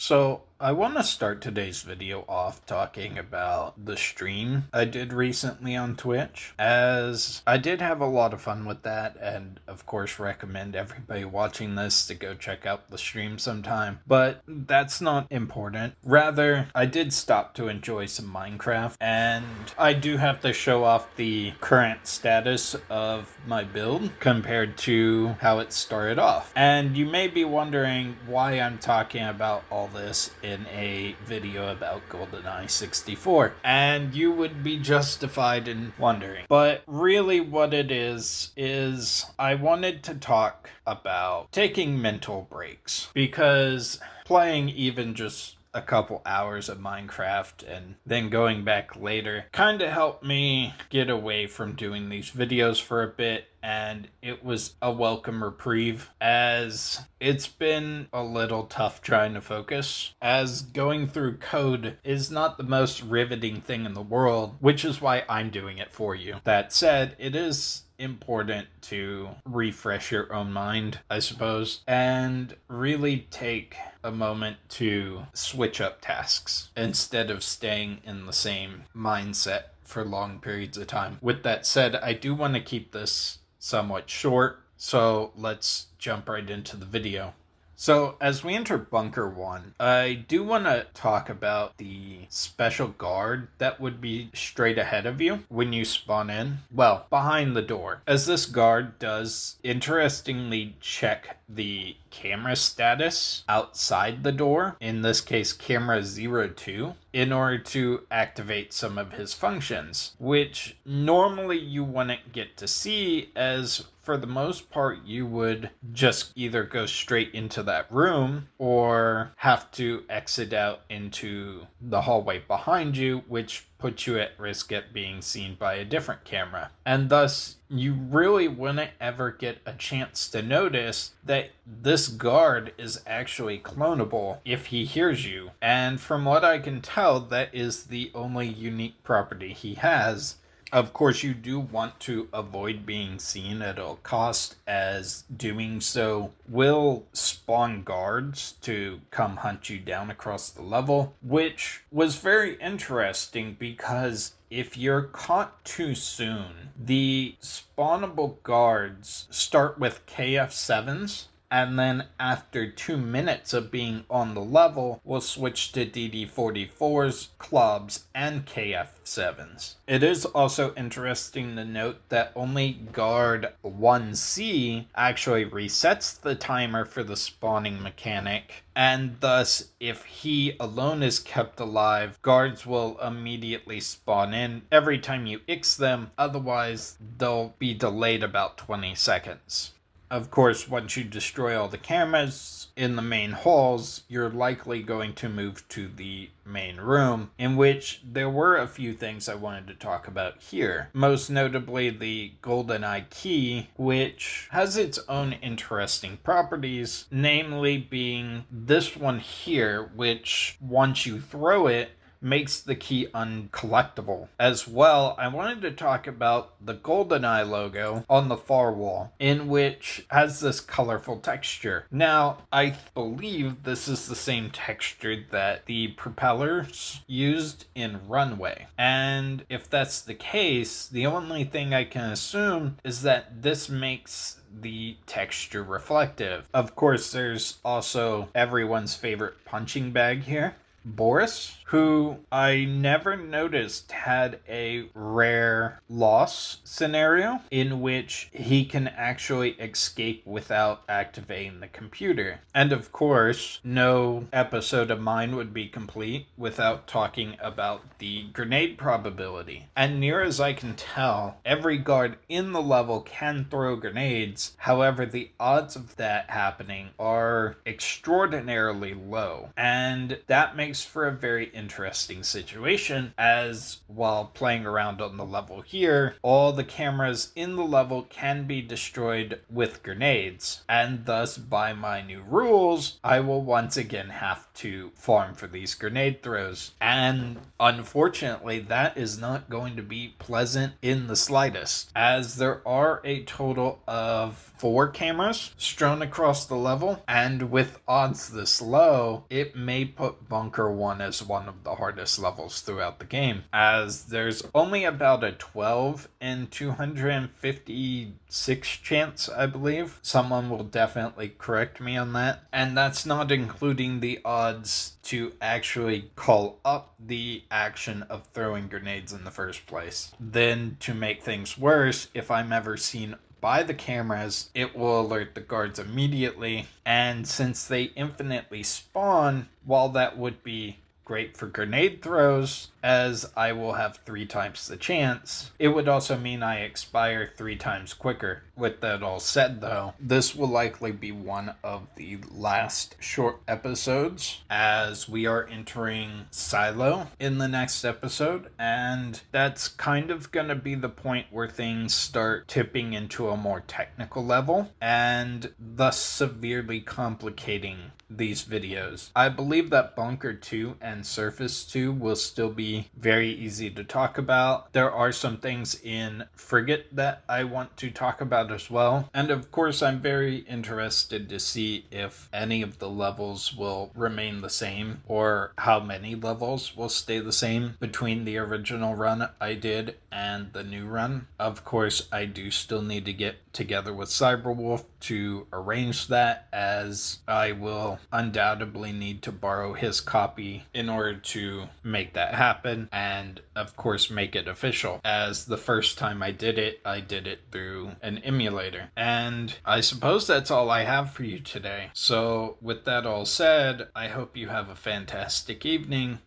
So, I want to start today's video off talking about the stream I did recently on Twitch, as I did have a lot of fun with that, and of course recommend everybody watching this to go check out the stream sometime, but that's not important. Rather, I did stop to enjoy some Minecraft, and I do have to show off the current status of my build compared to how it started off. And you may be wondering why I'm talking about all this in a video about Goldeneye 64, and you would be justified in wondering. But really what it is I wanted to talk about taking mental breaks, because playing even just a couple hours of Minecraft and then going back later kind of helped me get away from doing these videos for a bit, and it was a welcome reprieve, as it's been a little tough trying to focus, as going through code is not the most riveting thing in the world, which is why I'm doing it for you. That said, it is important to refresh your own mind, I suppose, and really take a moment to switch up tasks instead of staying in the same mindset for long periods of time. With that said, I do want to keep this somewhat short, so let's jump right into the video. So, as we enter Bunker 1, I do want to talk about the special guard that would be straight ahead of you when you spawn in. Well, behind the door, as this guard does interestingly check the camera status outside the door, in this case camera 02, in order to activate some of his functions, which normally you wouldn't get to see, as for the most part you would just either go straight into that room or have to exit out into the hallway behind you, which puts you at risk at being seen by a different camera. And thus, you really wouldn't ever get a chance to notice that this guard is actually clonable if he hears you. And from what I can tell, that is the only unique property he has. Of course, you do want to avoid being seen at all cost, as doing so will spawn guards to come hunt you down across the level, which was very interesting because if you're caught too soon, the spawnable guards start with KF7s, and then after 2 minutes of being on the level, we'll switch to DD44s, clubs, and KF7s. It is also interesting to note that only guard 1C actually resets the timer for the spawning mechanic, and thus if he alone is kept alive, guards will immediately spawn in every time you X them, otherwise they'll be delayed about 20 seconds. Of course, once you destroy all the cameras in the main halls, you're likely going to move to the main room, in which there were a few things I wanted to talk about here. Most notably the Goldeneye key, which has its own interesting properties, namely being this one here, which once you throw it, makes the key uncollectible. As well, I wanted to talk about the Goldeneye logo on the far wall, in which has this colorful texture. Now, I believe this is the same texture that the propellers used in Runway. And if that's the case, the only thing I can assume is that this makes the texture reflective. Of course, there's also everyone's favorite punching bag here, Boris, who I never noticed had a rare loss scenario in which he can actually escape without activating the computer. And of course, no episode of mine would be complete without talking about the grenade probability. And near as I can tell, every guard in the level can throw grenades. However, the odds of that happening are extraordinarily low. And that makes makes for a very interesting situation, as while playing around on the level here, all the cameras in the level can be destroyed with grenades, and thus by my new rules, I will once again have to farm for these grenade throws. And unfortunately, that is not going to be pleasant in the slightest, as there are a total of 4 cameras strewn across the level, and with odds this low, it may put Bunker 1 as one of the hardest levels throughout the game, as there's only about a 12 in 256 chance, I believe. Someone will definitely correct me on that. And that's not including the odds to actually call up the action of throwing grenades in the first place. Then, to make things worse, if I'm ever seen by the cameras, it will alert the guards immediately, and since they infinitely spawn, while that would be great for grenade throws, as I will have 3 times the chance, it would also mean I expire 3 times quicker. With that all said though, this will likely be one of the last short episodes, as we are entering Silo in the next episode, and that's kind of gonna be the point where things start tipping into a more technical level, and thus severely complicating these videos. I believe that Bunker 2 and Surface 2 will still be very easy to talk about. There are some things in Frigate that I want to talk about as well. And of course, I'm very interested to see if any of the levels will remain the same, or how many levels will stay the same between the original run I did and the new run. Of course, I do still need to get together with Cyberwolf to arrange that, as I will undoubtedly need to borrow his copy in order to make that happen, and of course make it official, as the first time I did it through an emulator. And I suppose that's all I have for you today. So with that all said, I hope you have a fantastic evening.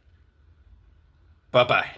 Bye-bye.